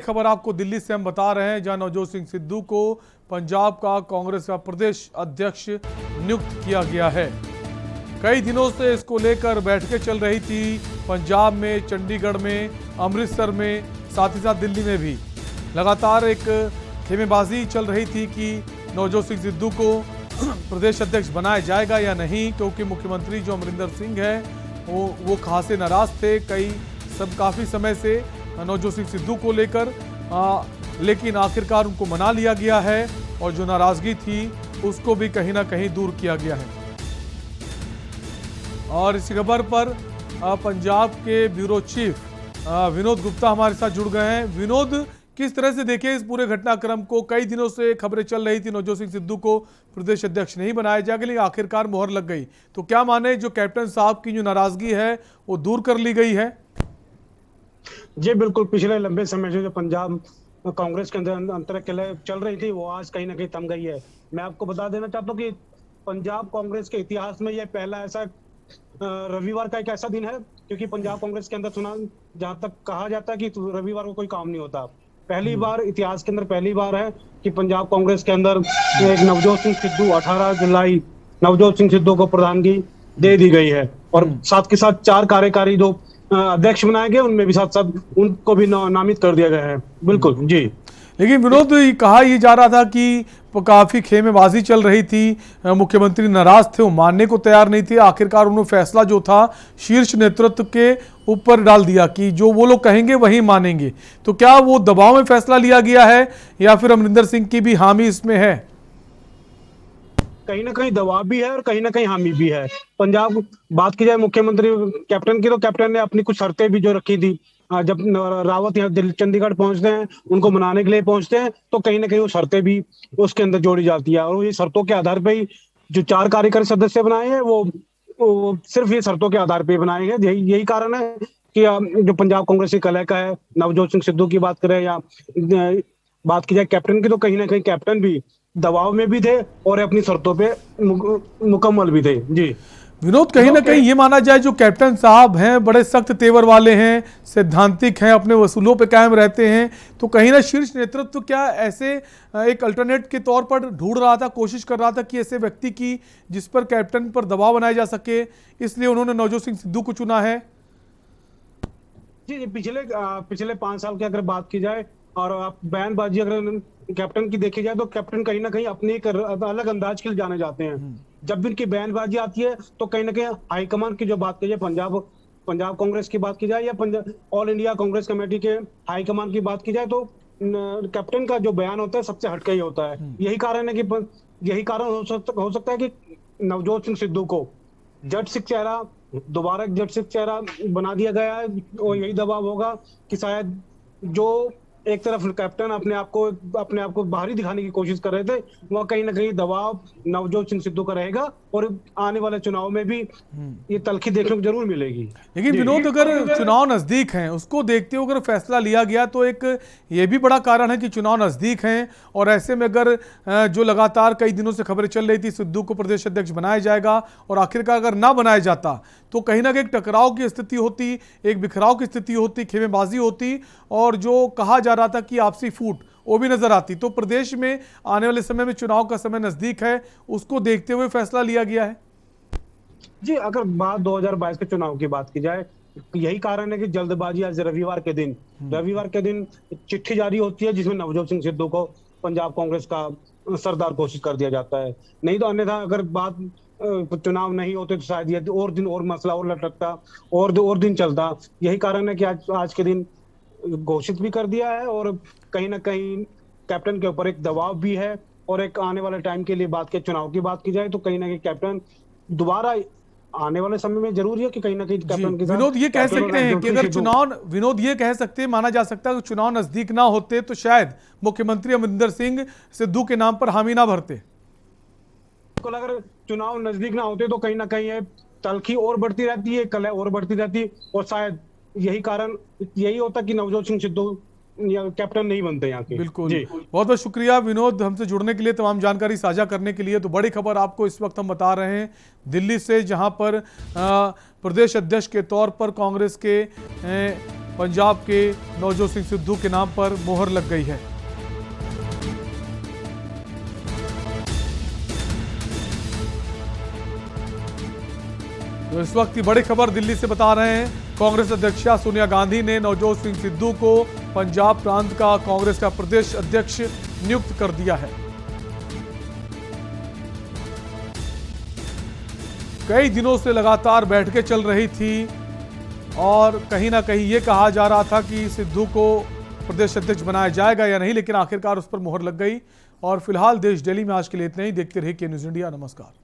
खबर आपको दिल्ली से हम बता रहे हैं, जहां नवजोत सिंह सिद्धू को पंजाब का कांग्रेस का प्रदेश अध्यक्ष नियुक्त किया गया है। कई दिनों से इसको लेकर बैठकें चल रही थी, पंजाब में, चंडीगढ़ में, अमृतसर में, साथ ही साथ दिल्ली में भी लगातार एक खेमेबाजी चल रही थी कि नवजोत सिंह सिद्धू को प्रदेश अध्यक्ष बनाया जाएगा या नहीं, क्योंकि मुख्यमंत्री जो अमरिंदर सिंह है वो खासे नाराज थे काफ़ी समय से नवजोत सिंह सिद्धू को लेकर, लेकिन आखिरकार उनको मना लिया गया है और जो नाराजगी थी उसको भी कहीं ना कहीं दूर किया गया है। और इस खबर पर पंजाब के ब्यूरो चीफ विनोद गुप्ता हमारे साथ जुड़ गए हैं। विनोद, किस तरह से देखें इस पूरे घटनाक्रम को? कई दिनों से खबरें चल रही थी नवजोत सिंह सिद्धू को प्रदेश अध्यक्ष नहीं बनाया जाएगा, लेकिन आखिरकार मोहर लग गई, तो क्या माने जो कैप्टन साहब की जो नाराजगी है वो दूर कर ली गई है? जी बिल्कुल, पिछले लंबे समय से जो पंजाब कांग्रेस के अंदर अंतरकलह चल रही थी वो आज कहीं ना कहीं थम गई है। मैं आपको बता देना चाहता हूँ कि पंजाब कांग्रेस के इतिहास में यह पहला ऐसा रविवार का एक ऐसा दिन है, क्योंकि पंजाब कांग्रेस के अंदर सुना जहां तक कहा जाता है कि रविवार को कोई काम नहीं होता। पहली बार इतिहास के अंदर पहली बार है कि पंजाब कांग्रेस के अंदर एक नवजोत सिंह सिद्धू 18 जुलाई नवजोत सिंह सिद्धू को प्रधानगी दे दी गई है और साथ के साथ 4 कार्यकारी जो अध्यक्ष बनाए गए उनमें भी साथ साथ उनको भी नामित कर दिया गया है। बिल्कुल जी। लेकिन विनोद, कहा यह जा रहा था कि काफी खेमेबाजी चल रही थी, मुख्यमंत्री नाराज थे, वो मानने को तैयार नहीं थे। आखिरकार उन्होंने फैसला जो था शीर्ष नेतृत्व के ऊपर डाल दिया कि जो वो लोग कहेंगे वही मानेंगे। तो क्या वो दबाव में फैसला लिया गया है या फिर अमरिंदर सिंह की भी हामी इसमें है? कहीं ना कहीं दबाव भी है और कहीं ना कहीं हामी भी है। पंजाब बात की जाए मुख्यमंत्री कैप्टन की, तो कैप्टन ने अपनी कुछ शर्तें भी जो रखी थी। जब रावत यहाँ चंडीगढ़ पहुंचते हैं, उनको मनाने के लिए पहुंचते हैं, तो कहीं ना कहीं वो शर्तें भी उसके अंदर जोड़ी जाती है और ये शर्तों के आधार पर ही जो 4 कार्यकारी सदस्य बनाए हैं वो सिर्फ ये शर्तों के आधार पर बनाए गए। यही कारण है कि जो पंजाब कांग्रेस की कलह का है, नवजोत सिंह सिद्धू की बात करें या बात की जाए कैप्टन की, तो कहीं ना कहीं कैप्टन भी दबाव में भी थे और अपनी शर्तों पे मुकम्मल भी थे। जी विनोद, कहीं ना कहीं ये माना जाए जो कैप्टन साहब हैं बड़े सख्त तेवर वाले हैं, सैद्धांतिक हैं, अपने वसूलों पे कायम रहते हैं, तो कहीं ना शीर्ष नेतृत्व क्या ऐसे एक अल्टरनेट के तौर पर ढूंढ रहा था, कोशिश कर रहा था कि ऐसे व्यक्ति की जिस पर कैप्टन पर दबाव बनाया जा सके, इसलिए उन्होंने नवजोत सिंह सिद्धू को चुना है? जी, पिछले 5 साल की अगर बात की जाए और आप बयानबाजी अगर कैप्टन की देखी जाए, तो कैप्टन कहीं ना कहीं अपने एक अलग अंदाज के लिए जाने जाते हैं। जब भी उनकी बयानबाजी आती है तो कहीं ना कहीं हाईकमान की जो बात की जाए, पंजाब कांग्रेस की बात की जाए या Punjab all India Congress committee के हाईकमान की बात की जाए, तो कैप्टन का जो बयान होता है सबसे हटके ही होता है। यही कारण हो सकता है कि नवजोत सिंह सिद्धू को दोबारा जज सिख चेहरा बना दिया गया है और यही दबाव होगा कि शायद जो एक तरफ कैप्टन अपने आप को बाहरी दिखाने की कोशिश कर रहे थे, वह कहीं ना कहीं दबाव नवजोत सिंह सिद्धू का रहेगा और आने वाले चुनाव में भी ये तलखी देखने को जरूर मिलेगी। लेकिन विनोद, अगर चुनाव नजदीक हैं, उसको देखते हुए अगर फैसला लिया गया तो एक ये भी बड़ा कारण है कि चुनाव नजदीक हैं और ऐसे में अगर जो लगातार कई दिनों से खबरें चल रही थी सिद्धू को प्रदेश अध्यक्ष बनाया जाएगा और आखिरकार अगर ना बनाया जाता तो कहीं ना कहीं टकराव की स्थिति होती, एक बिखराव की स्थिति होती, खेमेबाजी होती और जो कहा जा रहा था कि आपसी फूट वो भी नजर आती। तो प्रदेश में आने वाले समय में चुनाव का समय नजदीक है, उसको देखते हुए फैसला लिया गया है। जी, अगर बात 2022 के चुनाव की बात की जाए, यही कारण है कि जल्दबाजी आज रविवार के दिन चिट्ठी जारी होती है जिसमें नवजोत सिंह सिद्धू को पंजाब कांग्रेस का सरदार घोषित कर दिया जाता है। नहीं तो अन्यथा अगर बात चुनाव नहीं होते तो शायद ये और दिन और मसला और लटकता और दिन चलता। यही कारण है कि आज के दिन घोषित भी कर दिया है और कहीं ना कहीं कैप्टन के ऊपर एक दबाव भी है और एक आने वाले टाइम के लिए चुनाव की बात की जाए तो कहीं ना कहीं कैप्टन दोबारा आने वाले समय में जरूरी है कि कहीं ना कहीं कैप्टन के साथ विनोद ये कह सकते हैं कि अगर विनोद ये कह सकते हैं, माना जा सकता है कि चुनाव नजदीक ना होते तो शायद मुख्यमंत्री अमरिंदर सिंह सिद्धू के नाम पर हामी ना भरते। अगर चुनाव नजदीक ना होते तो कहीं ना कहीं ये तलखी और बढ़ती रहती है, कलह और बढ़ती रहती और शायद यही होता कि नवजोत सिंह सिद्धू या कैप्टन नहीं बनते यहाँ के। बिल्कुल, बहुत बहुत शुक्रिया विनोद हमसे जुड़ने के लिए, तमाम जानकारी साझा करने के लिए। तो बड़ी खबर आपको इस वक्त हम बता रहे हैं दिल्ली से, जहां पर प्रदेश अध्यक्ष के तौर पर कांग्रेस के पंजाब के नवजोत सिंह सिद्धू के नाम पर मोहर लग गई है। तो इस वक्त की बड़ी खबर दिल्ली से बता रहे हैं, कांग्रेस अध्यक्ष सोनिया गांधी ने नवजोत सिंह सिद्धू को पंजाब प्रांत का कांग्रेस का प्रदेश अध्यक्ष नियुक्त कर दिया है। कई दिनों से लगातार बैठकें चल रही थी और कहीं ना कहीं ये कहा जा रहा था कि सिद्धू को प्रदेश अध्यक्ष बनाया जाएगा या नहीं, लेकिन आखिरकार उस पर मोहर लग गई। और फिलहाल देश दिल्ली में आज के लिए इतना ही। देखते रहिए के न्यूज़ इंडिया। नमस्कार।